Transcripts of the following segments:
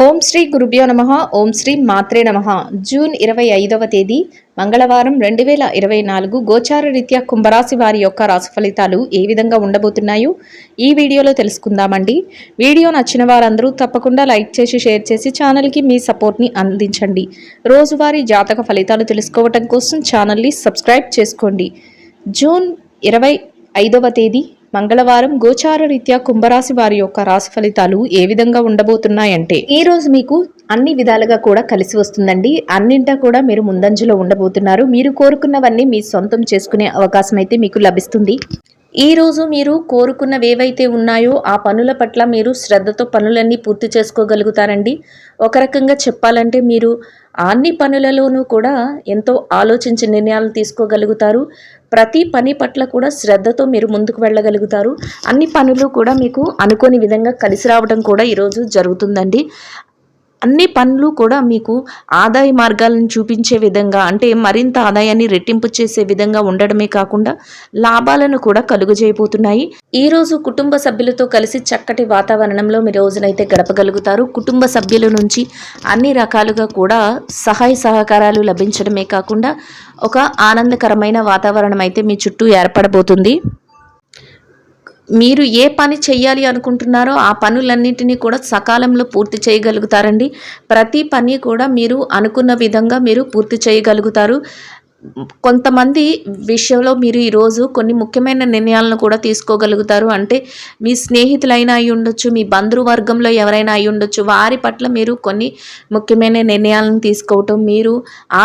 ఓం శ్రీ గురుభ్యో నమః. ఓం శ్రీ మాత్రే నమః. జూన్ 25వ తేదీ మంగళవారం 2024 గోచార రీత్యా కుంభరాశి వారి యొక్క రాశి ఫలితాలు ఏ విధంగా ఉండబోతున్నాయో ఈ వీడియోలో తెలుసుకుందామండి. వీడియో నచ్చిన వారందరూ తప్పకుండా లైక్ చేసి షేర్ చేసి ఛానల్కి మీ సపోర్ట్ని అందించండి. రోజువారీ జాతక ఫలితాలు తెలుసుకోవటం కోసం ఛానల్ని సబ్స్క్రైబ్ చేసుకోండి. జూన్ 25వ తేదీ మంగళవారం గోచార రీత్యా కుంభరాశి వారి యొక్క రాశి ఫలితాలు ఏ విధంగా ఉండబోతున్నాయంటే, ఈ రోజు మీకు అన్ని విధాలుగా కూడా కలిసి వస్తుందండి. అన్నింటా కూడా మీరు ముందంజలో ఉండబోతున్నారు. మీరు కోరుకున్నవన్నీ మీ సొంతం చేసుకునే అవకాశం అయితే మీకు లభిస్తుంది. ఈ రోజు మీరు కోరుకున్నవి ఏవైతే ఉన్నాయో ఆ పనుల పట్ల మీరు శ్రద్ధతో పనులన్నీ పూర్తి చేసుకోగలుగుతారండి. ఒక రకంగా చెప్పాలంటే మీరు అన్ని పనులలోనూ కూడా ఎంతో ఆలోచించి నిర్ణయాలు తీసుకోగలుగుతారు. ప్రతి పని పట్ల కూడా శ్రద్ధతో మీరు ముందుకు వెళ్ళగలుగుతారు. అన్ని పనులు కూడా మీకు అనుకోని విధంగా కలిసి రావడం కూడా ఈరోజు జరుగుతుందండి. అన్ని పనులు కూడా మీకు ఆదాయ మార్గాలను చూపించే విధంగా, అంటే మరింత ఆదాయాన్ని రెట్టింపు చేసే విధంగా ఉండడమే కాకుండా లాభాలను కూడా కలుగజేయబోతున్నాయి. ఈరోజు కుటుంబ సభ్యులతో కలిసి చక్కటి వాతావరణంలో మీ రోజునైతే గడపగలుగుతారు. కుటుంబ సభ్యుల నుంచి అన్ని రకాలుగా కూడా సహాయ సహకారాలు లభించడమే కాకుండా ఒక ఆనందకరమైన వాతావరణం అయితే మీ చుట్టూ ఏర్పడబోతుంది. మీరు ఏ పని చేయాలి అనుకుంటున్నారో ఆ పనులన్నింటినీ కూడా సకాలంలో పూర్తి చేయగలుగుతారండి. ప్రతి పని కూడా మీరు అనుకున్న విధంగా మీరు పూర్తి చేయగలుగుతారు. కొంతమంది విషయంలో మీరు ఈరోజు కొన్ని ముఖ్యమైన నిర్ణయాలను కూడా తీసుకోగలుగుతారు. అంటే మీ స్నేహితులైనా అయి ఉండొచ్చు, మీ బంధువర్గంలో ఎవరైనా అయి ఉండొచ్చు. వారి పట్ల మీరు కొన్ని ముఖ్యమైన నిర్ణయాలను తీసుకోవటం, మీరు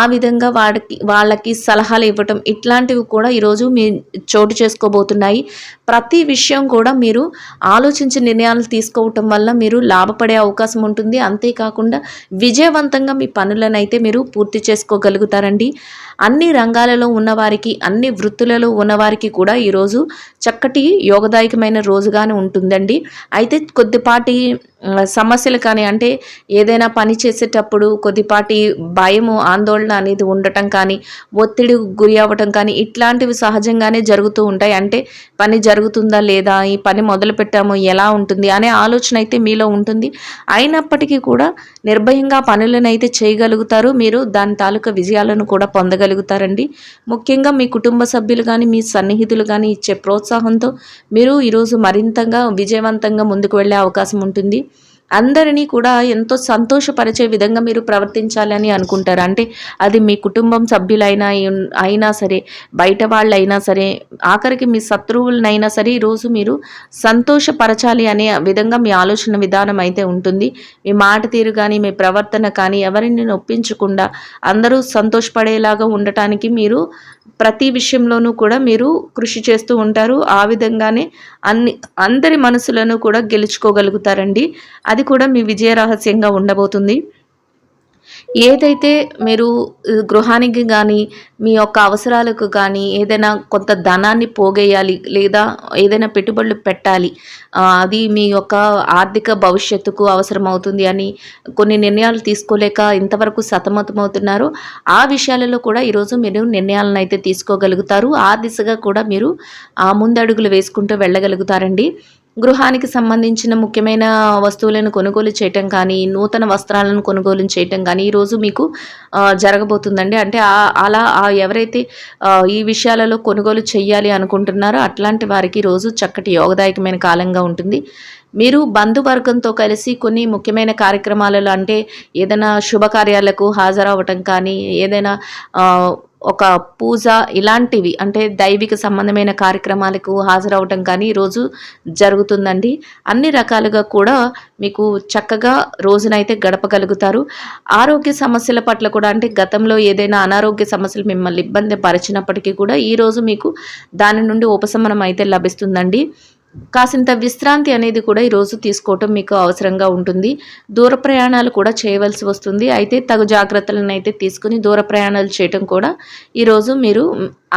ఆ విధంగా వాళ్ళకి సలహాలు ఇవ్వటం, ఇట్లాంటివి కూడా ఈరోజు మీ చోటు చేసుకోబోతున్నాయి. ప్రతి విషయం కూడా మీరు ఆలోచించి నిర్ణయాలు తీసుకోవటం వల్ల మీరు లాభపడే అవకాశం ఉంటుంది. అంతేకాకుండా విజయవంతంగా మీ పనులను అయితే మీరు పూర్తి చేసుకోగలుగుతారండి. అన్ని రంగాలలో ఉన్నవారికి, అన్ని వృత్తులలో ఉన్నవారికి కూడా ఈరోజు చక్కటి యోగదాయకమైన రోజుగానే ఉంటుందండి. అయితే కొద్దిపాటి సమస్యలు కానీ, అంటే ఏదైనా పని చేసేటప్పుడు కొద్దిపాటి భయము, ఆందోళన అనేది ఉండటం కానీ, ఒత్తిడి గురి అవ్వటం కానీ ఇట్లాంటివి సహజంగానే జరుగుతూ ఉంటాయి. అంటే పని జరుగుతుందా లేదా, ఈ పని మొదలు పెట్టాము ఎలా ఉంటుంది అనే ఆలోచన అయితే మీలో ఉంటుంది. అయినప్పటికీ కూడా నిర్భయంగా పనులను అయితే చేయగలుగుతారు. మీరు దాని తాలూకా విజయాలను కూడా పొందగలుగుతారండి. ముఖ్యంగా మీ కుటుంబ సభ్యులు కానీ, మీ సన్నిహితులు కానీ ఇచ్చే ప్రోత్సాహంతో మీరు ఈరోజు మరింతగా విజయవంతంగా ముందుకు వెళ్ళే అవకాశం ఉంటుంది. అందరినీ కూడా ఎంతో సంతోషపరిచే విధంగా మీరు ప్రవర్తించాలని అనుకుంటారు. అంటే అది మీ కుటుంబం సభ్యులైనా అయినా సరే, బయట వాళ్ళైనా సరే, ఆఖరికి మీ శత్రువులనైనా సరే ఈరోజు మీరు సంతోషపరచాలి అనే విధంగా మీ ఆలోచన విధానం అయితే ఉంటుంది. మీ మాట తీరు కానీ, మీ ప్రవర్తన కానీ ఎవరిని నొప్పించకుండా అందరూ సంతోషపడేలాగా ఉండటానికి మీరు ప్రతి విషయంలోనూ కూడా మీరు కృషి చేస్తూ ఉంటారు. ఆ విధంగానే అందరి మనసులను కూడా గెలుచుకోగలుగుతారండి. అది కూడా మీ విజయ రహస్యంగా ఉండబోతుంది. ఏదైతే మీరు గృహానికి కానీ, మీ యొక్క అవసరాలకు కానీ ఏదైనా కొంత ధనాన్ని పోగేయాలి, లేదా ఏదైనా పెట్టుబడులు పెట్టాలి, అది మీ యొక్క ఆర్థిక భవిష్యత్తుకు అవసరమవుతుంది అని కొన్ని నిర్ణయాలు తీసుకోలేక ఇంతవరకు సతమతమవుతున్నారు. ఆ విషయాలలో కూడా ఈరోజు మీరు నిర్ణయాలను అయితే తీసుకోగలుగుతారు. ఆ దిశగా కూడా మీరు ముందడుగులు వేసుకుంటూ వెళ్ళగలుగుతారండి. గృహానికి సంబంధించిన ముఖ్యమైన వస్తువులను కొనుగోలు చేయటం కానీ, నూతన వస్త్రాలను కొనుగోలు చేయటం కానీ ఈరోజు మీకు జరగబోతుందండి. అంటే అలా ఎవరైతే ఈ విషయాలలో కొనుగోలు చేయాలి అనుకుంటున్నారో అట్లాంటి వారికి ఈరోజు చక్కటి యోగదాయకమైన కాలంగా ఉంటుంది. మీరు బంధువర్గంతో కలిసి కొన్ని ముఖ్యమైన కార్యక్రమాలలో, అంటే ఏదైనా శుభకార్యాలకు హాజరవ్వటం కానీ, ఏదైనా ఒక పూజ ఇలాంటివి, అంటే దైవిక సంబంధమైన కార్యక్రమాలకు హాజరవటం కానీ ఈరోజు జరుగుతుందండి. అన్ని రకాలుగా కూడా మీకు చక్కగా రోజునైతే గడపగలుగుతారు. ఆరోగ్య సమస్యల పట్ల కూడా, అంటే గతంలో ఏదైనా అనారోగ్య సమస్యలు మిమ్మల్ని ఇబ్బంది పరిచినప్పటికీ కూడా ఈరోజు మీకు దాని నుండి ఉపశమనం అయితే లభిస్తుందండి. కాసింత విశ్రాంతి అనేది కూడా ఈరోజు తీసుకోవటం మీకు అవసరంగా ఉంటుంది. దూర ప్రయాణాలు కూడా చేయవలసి వస్తుంది. అయితే తగు జాగ్రత్తలను అయితే తీసుకుని దూర ప్రయాణాలు చేయటం కూడా ఈరోజు మీరు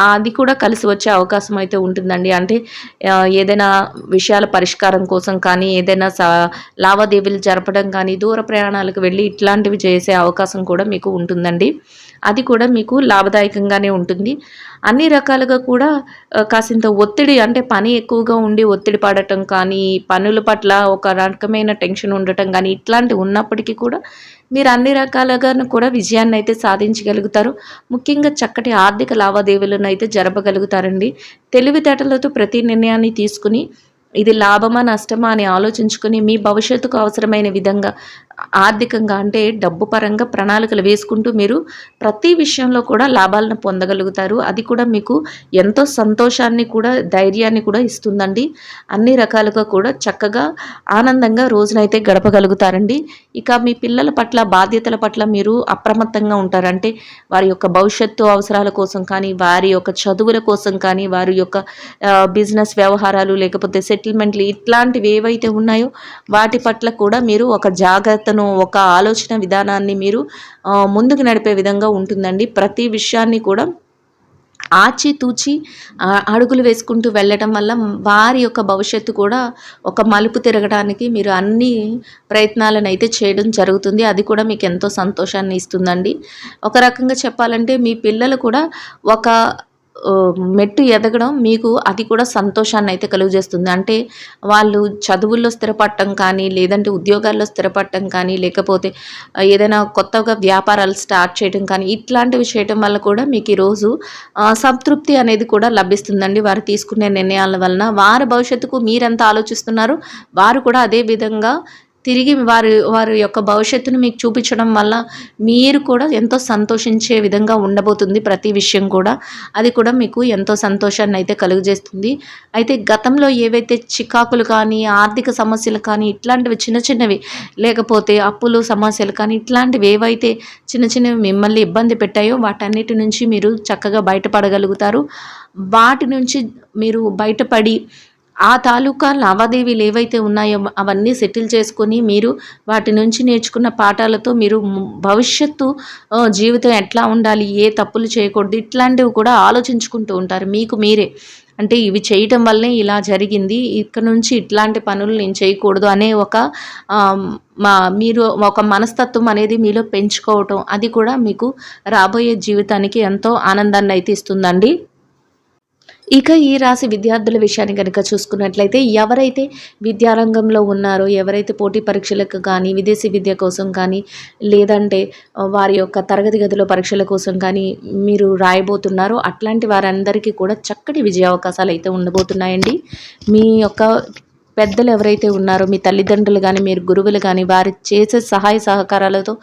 అది కూడా కలిసి వచ్చే అవకాశం అయితే ఉంటుందండి. అంటే ఏదైనా విషయాల పరిష్కారం కోసం కానీ, ఏదైనా లావాదేవీలు జరపడం కానీ, దూర ప్రయాణాలకు వెళ్ళి ఇట్లాంటివి చేసే అవకాశం కూడా మీకు ఉంటుందండి. అది కూడా మీకు లాభదాయకంగానే ఉంటుంది. అన్ని రకాలుగా కూడా కాసింత ఒత్తిడి, అంటే పని ఎక్కువగా ఉండి ఒత్తిడి పడటం కానీ, పనుల పట్ల ఒక రకమైన టెన్షన్ ఉండటం కానీ, ఇట్లాంటివి ఉన్నప్పటికీ కూడా మీరు అన్ని రకాలుగాను కూడా విజయాన్నయితే సాధించగలుగుతారు. ముఖ్యంగా చక్కటి ఆర్థిక లావాదేవీలనైతే జరపగలుగుతారండి. తెలివితేటలతో ప్రతి నిర్ణయాన్ని తీసుకుని ఇది లాభమా, నష్టమా అని ఆలోచించుకొని మీ భవిష్యత్తుకు అవసరమైన విధంగా ఆర్థికంగా అంటే డబ్బు పరంగా ప్రణాళికలు వేసుకుంటూ మీరు ప్రతి విషయంలో కూడా లాభాలను పొందగలుగుతారు. అది కూడా మీకు ఎంతో సంతోషాన్ని కూడా, ధైర్యాన్ని కూడా ఇస్తుందండి. అన్ని రకాలుగా కూడా చక్కగా ఆనందంగా రోజునైతే గడపగలుగుతారండి. ఇక మీ పిల్లల పట్ల, బాధ్యతల పట్ల మీరు అప్రమత్తంగా ఉంటారు. అంటే వారి యొక్క భవిష్యత్తు అవసరాల కోసం కానీ, వారి యొక్క చదువుల కోసం కానీ, వారి యొక్క బిజినెస్ వ్యవహారాలు లేకపోతే సెటిల్మెంట్లు ఇట్లాంటివి ఏవైతే ఉన్నాయో వాటి పట్ల కూడా మీరు ఒక జాగ్రత్తను, ఒక ఆలోచన విధానాన్ని మీరు ముందుకు నడిపే విధంగా ఉంటుందండి. ప్రతి విషయాన్ని కూడా ఆచితూచి అడుగులు వేసుకుంటూ వెళ్ళటం వల్ల వారి యొక్క భవిష్యత్తు కూడా ఒక మలుపు తిరగడానికి మీరు అన్ని ప్రయత్నాలను అయితే చేయడం జరుగుతుంది. అది కూడా మీకు ఎంతో సంతోషాన్ని ఇస్తుందండి. ఒక రకంగా చెప్పాలంటే మీ పిల్లలు కూడా ఒక మెట్టు ఎదగడం మీకు అది కూడా సంతోషాన్ని అయితే కలుగజేస్తుంది. అంటే వాళ్ళు చదువుల్లో స్థిరపడటం కానీ, లేదంటే ఉద్యోగాల్లో స్థిరపడటం కానీ, లేకపోతే ఏదైనా కొత్తగా వ్యాపారాలు స్టార్ట్ చేయడం కానీ, ఇట్లాంటివి చేయటం వల్ల కూడా మీకు ఈరోజు సంతృప్తి అనేది కూడా లభిస్తుందండి. వారు తీసుకునే నిర్ణయాల వలన వారి భవిష్యత్తుకు మీరెంత ఆలోచిస్తున్నారో వారు కూడా అదే విధంగా తిరిగి వారి యొక్క భవిష్యత్తును మీకు చూపించడం వల్ల మీరు కూడా ఎంతో సంతోషించే విధంగా ఉండబోతుంది ప్రతి విషయం కూడా. అది కూడా మీకు ఎంతో సంతోషాన్ని అయితే కలుగజేస్తుంది. అయితే గతంలో ఏవైతే చికాకులు కానీ, ఆర్థిక సమస్యలు కానీ, ఇట్లాంటివి చిన్న చిన్నవి లేకపోతే అప్పులు సమస్యలు కానీ, ఇట్లాంటివి ఏవైతే చిన్న చిన్నవి మిమ్మల్ని ఇబ్బంది పెట్టాయో వాటన్నిటి నుంచి మీరు చక్కగా బయటపడగలుగుతారు. వాటి నుంచి మీరు బయటపడి ఆ తాలూకా లావాదేవీలు ఏవైతే ఉన్నాయో అవన్నీ సెటిల్ చేసుకొని మీరు వాటి నుంచి నేర్చుకున్న పాఠాలతో మీరు భవిష్యత్తు జీవితం ఎట్లా ఉండాలి, ఏ తప్పులు చేయకూడదు, ఇట్లాంటివి కూడా ఆలోచించుకుంటూ ఉంటారు మీకు మీరే. అంటే ఇవి చేయటం వల్లే ఇలా జరిగింది, ఇక్కడ నుంచి ఇట్లాంటి పనులు నేను చేయకూడదు అనే ఒక మీరు ఒక మనస్తత్వం అనేది మీలో పెంచుకోవటం, అది కూడా మీకు రాబోయే జీవితానికి ఎంతో ఆనందాన్ని అయితే ఇస్తుందండి. ఇక ఈ రాశి విద్యార్థుల విషయాన్ని కనుక చూసుకున్నట్లయితే ఎవరైతే విద్యారంగంలో ఉన్నారో, ఎవరైతే పోటీ పరీక్షలకు కానీ, విదేశీ విద్య కోసం కానీ, లేదంటే వారి యొక్క తరగతి గదిలో పరీక్షల కోసం కానీ మీరు రాయబోతున్నారో అట్లాంటి వారందరికీ కూడా చక్కటి విజయ అవకాశాలు అయితే ఉండబోతున్నాయండి. మీ యొక్క పెద్దలు ఎవరైతే ఉన్నారో, మీ తల్లిదండ్రులు కానీ, మీరు గురువులు కానీ, వారు చేసే సహాయ సహకారాలతో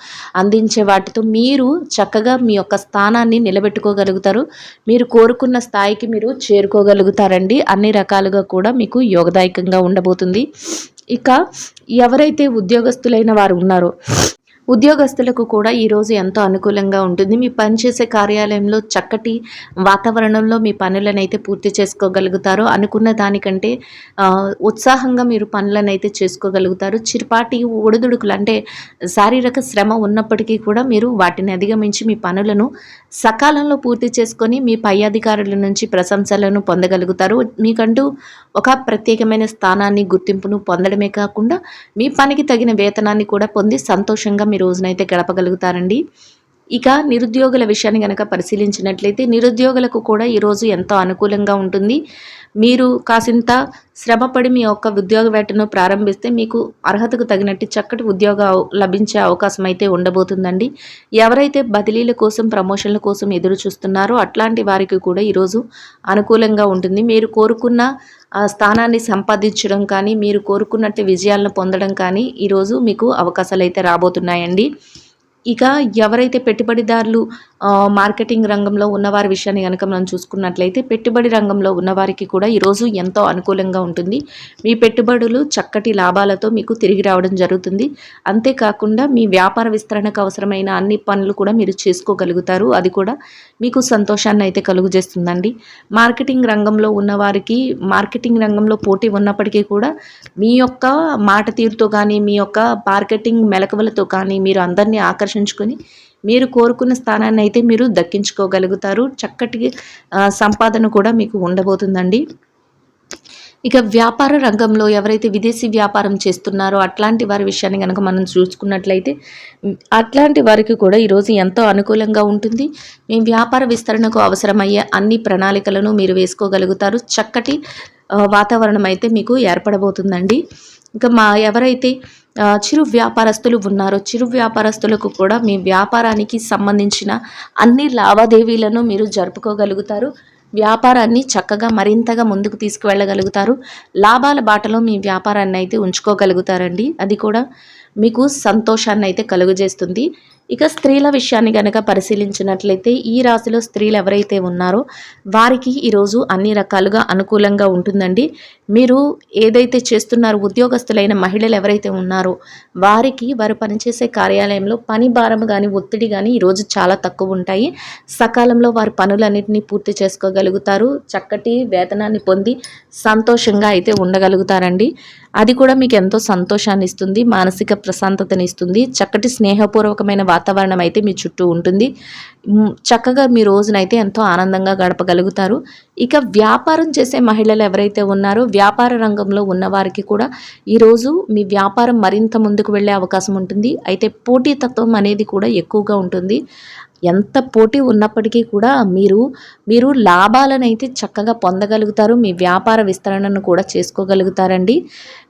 అందించే వాటితో మీరు చక్కగా మీ యొక్క స్థానాన్ని నిలబెట్టుకోగలుగుతారు. మీరు కోరుకున్న స్థాయికి మీరు చేరుకోగలుగుతారండి. అన్ని రకాలుగా కూడా మీకు యోగదాయకంగా ఉండబోతుంది. ఇక ఎవరైతే ఉద్యోగస్తులైన వారు ఉన్నారో ఉద్యోగస్తులకు కూడా ఈరోజు ఎంతో అనుకూలంగా ఉంటుంది. మీ పనిచేసే కార్యాలయంలో చక్కటి వాతావరణంలో మీ పనులనైతే పూర్తి చేసుకోగలుగుతారు. అనుకున్న దానికంటే ఉత్సాహంగా మీరు పనులనైతే చేసుకోగలుగుతారు. చిరుపాటి ఒడిదుడుకులు అంటే శారీరక శ్రమ ఉన్నప్పటికీ కూడా మీరు వాటిని అధిగమించి మీ పనులను సకాలంలో పూర్తి చేసుకొని మీ పై అధికారుల నుంచి ప్రశంసలను పొందగలుగుతారు. మీకంటూ ఒక ప్రత్యేకమైన స్థానాన్ని, గుర్తింపును పొందడమే కాకుండా మీ పనికి తగిన వేతనాన్ని కూడా పొంది సంతోషంగా మీ రోజునైతే గడపగలుగుతారండి. ఇక నిరుద్యోగుల విషయాన్ని కనుక పరిశీలించినట్లయితే నిరుద్యోగులకు కూడా ఈరోజు ఎంతో అనుకూలంగా ఉంటుంది. మీరు కాసింత శ్రమపడి మీ యొక్క ఉద్యోగ వేటను ప్రారంభిస్తే మీకు అర్హతకు తగినట్టు చక్కటి ఉద్యోగం లభించే అవకాశం అయితే ఉండబోతుందండి. ఎవరైతే బదిలీల కోసం, ప్రమోషన్ల కోసం ఎదురు చూస్తున్నారో అట్లాంటి వారికి కూడా ఈరోజు అనుకూలంగా ఉంటుంది. మీరు కోరుకున్న స్థానాన్ని సంపాదించడం కానీ, మీరు కోరుకున్నట్టు విజయాలను పొందడం కానీ ఈరోజు మీకు అవకాశాలు అయితే రాబోతున్నాయండి. ఇక ఎవరైతే పెట్టుబడిదారులు మార్కెటింగ్ రంగంలో ఉన్నవారి విషయాన్ని కనుక మనం చూసుకున్నట్లయితే పెట్టుబడి రంగంలో ఉన్నవారికి కూడా ఈరోజు ఎంతో అనుకూలంగా ఉంటుంది. మీ పెట్టుబడులు చక్కటి లాభాలతో మీకు తిరిగి రావడం జరుగుతుంది. అంతేకాకుండా మీ వ్యాపార విస్తరణకు అవసరమైన అన్ని పనులు కూడా మీరు చేసుకోగలుగుతారు. అది కూడా మీకు సంతోషాన్ని అయితే కలుగజేస్తుందండి. మార్కెటింగ్ రంగంలో ఉన్నవారికి మార్కెటింగ్ రంగంలో పోటీ ఉన్నప్పటికీ కూడా మీ యొక్క మాట తీరుతో కానీ, మీ యొక్క మార్కెటింగ్ మెలకువలతో కానీ మీరు అందరినీ ఆకర్షించుకొని మీరు కోరుకున్న స్థానాన్ని అయితే మీరు దక్కించుకోగలుగుతారు. చక్కటి సంపాదన కూడా మీకు ఉండబోతుందండి. ఇక వ్యాపార రంగంలో ఎవరైతే విదేశీ వ్యాపారం చేస్తున్నారో అట్లాంటి వారి విషయాన్ని కనుక మనం చూసుకున్నట్లయితే అట్లాంటి వారికి కూడా ఈరోజు ఎంతో అనుకూలంగా ఉంటుంది. మీ వ్యాపార విస్తరణకు అవసరమయ్యే అన్ని ప్రణాళికలను మీరు వేసుకోగలుగుతారు. చక్కటి వాతావరణం అయితే మీకు ఏర్పడబోతుందండి. ఇంకా ఎవరైతే చిరు వ్యాపారస్తులు ఉన్నారో చిరు వ్యాపారస్తులకు కూడా మీ వ్యాపారానికి సంబంధించిన అన్ని లావాదేవీలను మీరు జరుపుకోగలుగుతారు. వ్యాపారాన్ని చక్కగా మరింతగా ముందుకు తీసుకువెళ్ళగలుగుతారు. లాభాల బాటలో మీ వ్యాపారాన్ని అయితే ఉంచుకోగలుగుతారండి. అది కూడా మీకు సంతోషాన్ని అయితే కలుగజేస్తుంది. ఇక స్త్రీల విషయాన్ని గనక పరిశీలించినట్లయితే ఈ రాశిలో స్త్రీలు ఎవరైతే ఉన్నారో వారికి ఈరోజు అన్ని రకాలుగా అనుకూలంగా ఉంటుందండి. మీరు ఏదైతే చేస్తున్నారో ఉద్యోగస్తులైన మహిళలు ఎవరైతే ఉన్నారో వారికి వారు పనిచేసే కార్యాలయంలో పని భారం కానీ ఒత్తిడి కానీ ఈరోజు చాలా తక్కువ ఉంటాయి. సకాలంలో వారి పనులన్నింటినీ పూర్తి చేసుకోగలుగుతారు. చక్కటి వేతనాన్ని పొంది సంతోషంగా అయితే ఉండగలుగుతారండి. అది కూడా మీకు ఎంతో సంతోషాన్ని ఇస్తుంది, మానసిక ప్రశాంతతని ఇస్తుంది. చక్కటి స్నేహపూర్వకమైన వాతావరణం అయితే మీ చుట్టూ ఉంటుంది. చక్కగా మీ రోజునైతే ఎంతో ఆనందంగా గడపగలుగుతారు. ఇక వ్యాపారం చేసే మహిళలు ఎవరైతే ఉన్నారో వ్యాపార రంగంలో ఉన్నవారికి కూడా ఈరోజు మీ వ్యాపారం మరింత ముందుకు వెళ్ళే అవకాశం ఉంటుంది. అయితే పోటీతత్వం అనేది కూడా ఎక్కువగా ఉంటుంది. ఎంత పోటీ ఉన్నప్పటికీ కూడా మీరు లాభాలను అయితే చక్కగా పొందగలుగుతారు. మీ వ్యాపార విస్తరణను కూడా చేసుకోగలుగుతారండి.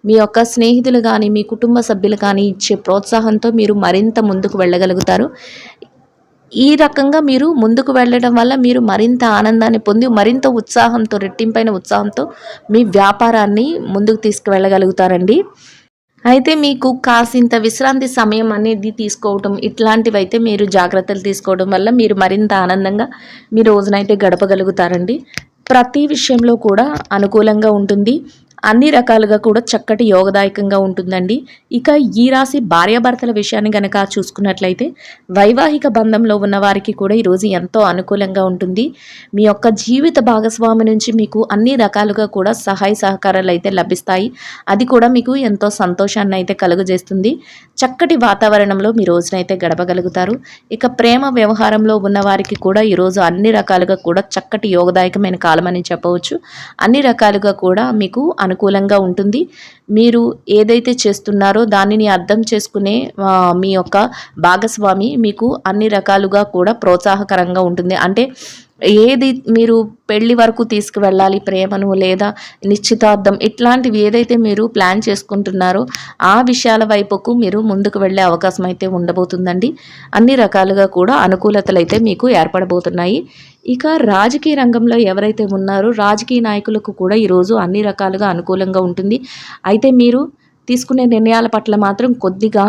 మీ యొక్క స్నేహితులు కానీ మీ కుటుంబ సభ్యులు కానీ ఇచ్చే ప్రోత్సాహంతో మీరు మరింత ముందుకు వెళ్ళగలుగుతారు. ఈ రకంగా మీరు ముందుకు వెళ్ళడం వల్ల మీరు మరింత ఆనందాన్ని పొంది మరింత ఉత్సాహంతో రెట్టింపైన ఉత్సాహంతో మీ వ్యాపారాన్ని ముందుకు తీసుకువెళ్ళగలుగుతారండి. అయితే మీకు కాసింత విశ్రాంతి సమయం అనేది తీసుకోవటం ఇట్లాంటివైతే మీరు జాగ్రత్తలు తీసుకోవడం వల్ల మీరు మరింత ఆనందంగా మీ రోజునైతే గడపగలుగుతారండి. ప్రతి విషయంలో కూడా అనుకూలంగా ఉంటుంది. అన్ని రకాలుగా కూడా చక్కటి యోగదాయకంగా ఉంటుందండి. ఇక ఈ రాశి భార్యాభర్తల విషయాన్ని గనక చూసుకున్నట్లయితే వైవాహిక బంధంలో ఉన్న వారికి కూడా ఈరోజు ఎంతో అనుకూలంగా ఉంటుంది. మీ యొక్క జీవిత భాగస్వామి నుంచి మీకు అన్ని రకాలుగా కూడా సహాయ సహకారాలు అయితే లభిస్తాయి. అది కూడా మీకు ఎంతో సంతోషాన్ని అయితే కలుగజేస్తుంది. చక్కటి వాతావరణంలో మీ రోజునైతే గడపగలుగుతారు. ఇక ప్రేమ వ్యవహారంలో ఉన్న వారికి కూడా ఈరోజు అన్ని రకాలుగా కూడా చక్కటి యోగదాయకమైన కాలం అని చెప్పవచ్చు. అన్ని రకాలుగా కూడా మీకు అనుకూలంగా ఉంటుంది. మీరు ఏదైతే చేస్తున్నారో దానిని అర్థం చేసుకునే మీ యొక్క భాగస్వామి మీకు అన్ని రకాలుగా కూడా ప్రోత్సాహకరంగా ఉంటుంది. అంటే ఏది మీరు పెళ్లి వరకు తీసుకువెళ్ళాలి ప్రేమను లేదా నిశ్చితార్థం ఇట్లాంటివి ఏదైతే మీరు ప్లాన్ చేసుకుంటున్నారో ఆ విషయాల వైపుకు మీరు ముందుకు వెళ్ళే అవకాశం అయితే ఉండబోతుందండి. అన్ని రకాలుగా కూడా అనుకూలతలు అయితే మీకు ఏర్పడబోతున్నాయి. ఇక రాజకీయ రంగంలో ఎవరైతే ఉన్నారో రాజకీయ నాయకులకు కూడా ఈరోజు అన్ని రకాలుగా అనుకూలంగా ఉంటుంది. అయితే మీరు తీసుకునే నిర్ణయాల పట్ల మాత్రం కొద్దిగా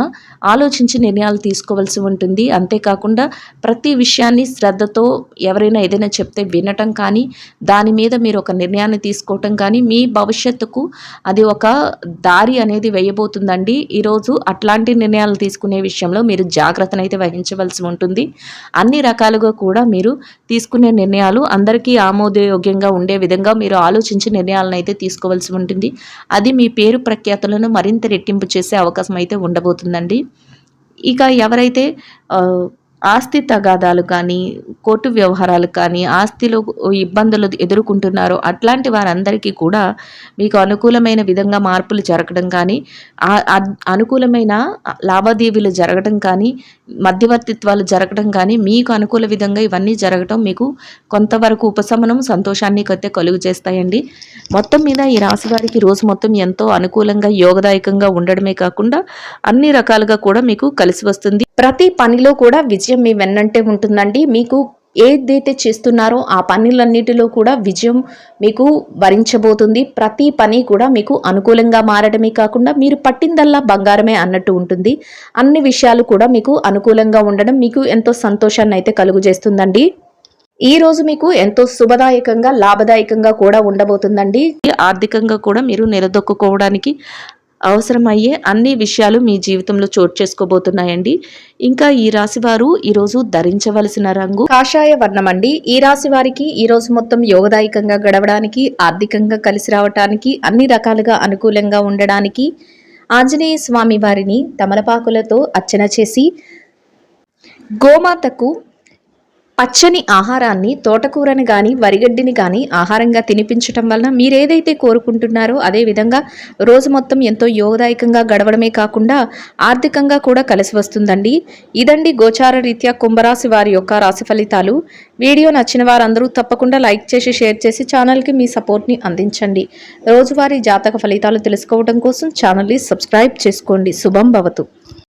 ఆలోచించి నిర్ణయాలు తీసుకోవాల్సి ఉంటుంది. అంతేకాకుండా ప్రతి విషయాన్ని శ్రద్ధతో ఎవరైనా ఏదైనా చెప్తే వినటం కానీ దాని మీద మీరు ఒక నిర్ణయాన్ని తీసుకోవటం కానీ మీ భవిష్యత్తుకు అది ఒక దారి అనేది వేయబోతుందండి. ఈరోజు అట్లాంటి నిర్ణయాలు తీసుకునే విషయంలో మీరు జాగ్రత్తనైతే వహించవలసి ఉంటుంది. అన్ని రకాలుగా కూడా మీరు తీసుకునే నిర్ణయాలు అందరికీ ఆమోదయోగ్యంగా ఉండే విధంగా మీరు ఆలోచించి నిర్ణయాలను అయితే తీసుకోవాల్సి ఉంటుంది. అది మీ పేరు ప్రఖ్యాతులను మరింత రెట్టింపు చేసే అవకాశం అయితే ఉండబోతుందండి. ఇక ఎవరైతే ఆస్తి తగాదాలు కానీ కోర్టు వ్యవహారాలు కానీ ఆస్తిలో ఇబ్బందులు ఎదుర్కొంటున్నారో అట్లాంటి వారందరికీ కూడా మీకు అనుకూలమైన విధంగా మార్పులు జరగడం కానీ అనుకూలమైన లావాదేవీలు జరగడం కానీ మధ్యవర్తిత్వాలు జరగడం కానీ మీకు అనుకూల విధంగా ఇవన్నీ జరగటం మీకు కొంతవరకు ఉపశమనం సంతోషాన్ని అయితే కలుగు చేస్తాయండి. మొత్తం మీద ఈ రాశి వారికి రోజు మొత్తం ఎంతో అనుకూలంగా యోగదాయకంగా ఉండడమే కాకుండా అన్ని రకాలుగా కూడా మీకు కలిసి వస్తుంది. ప్రతి పనిలో కూడా విజయం మీ వెన్నంటే ఉంటుందండి. మీకు ఏదైతే చేస్తున్నారో ఆ పనులన్నిటిలో కూడా విజయం మీకు వరించబోతుంది. ప్రతి పని కూడా మీకు అనుకూలంగా మారడమే కాకుండా మీరు పట్టిందల్లా బంగారమే అన్నట్టు ఉంటుంది. అన్ని విషయాలు కూడా మీకు అనుకూలంగా ఉండడం మీకు ఎంతో సంతోషాన్ని అయితే కలుగజేస్తుందండి. ఈ రోజు మీకు ఎంతో శుభదాయకంగా లాభదాయకంగా కూడా ఉండబోతుందండి. ఆర్థికంగా కూడా మీరు నిలదొక్కుకోవడానికి అవసరమయ్యే అన్ని విషయాలు మీ జీవితంలో చోటు చేసుకోబోతున్నాయండి. ఇంకా ఈ రాశి వారు ఈరోజు ధరించవలసిన రంగు కాషాయ వర్ణం అండి. ఈ రాశి వారికి ఈరోజు మొత్తం యోగదాయకంగా గడవడానికి ఆర్థికంగా కలిసి రావడానికి అన్ని రకాలుగా అనుకూలంగా ఉండడానికి ఆంజనేయ స్వామి వారిని తమలపాకులతో అర్చన చేసి గోమాతకు పచ్చని ఆహారాన్ని, తోటకూరని గాని, వరిగడ్డిని గాని ఆహారంగా తినిపించటం వలన మీరేదైతే కోరుకుంటున్నారో అదే విధంగా రోజు మొత్తం ఎంతో యోగదాయకంగా గడవడమే కాకుండా ఆర్థికంగా కూడా కలిసి వస్తుందండి. ఇదండి గోచార రీత్యా కుంభరాశి వారి యొక్క రాశి ఫలితాలు. వీడియో నచ్చిన వారందరూ తప్పకుండా లైక్ చేసి, షేర్ చేసి ఛానల్‌కి మీ సపోర్ట్‌ని అందించండి. రోజువారీ జాతక ఫలితాలు తెలుసుకోవడం కోసం ఛానల్‌ని సబ్స్క్రైబ్ చేసుకోండి. శుభం భవతు.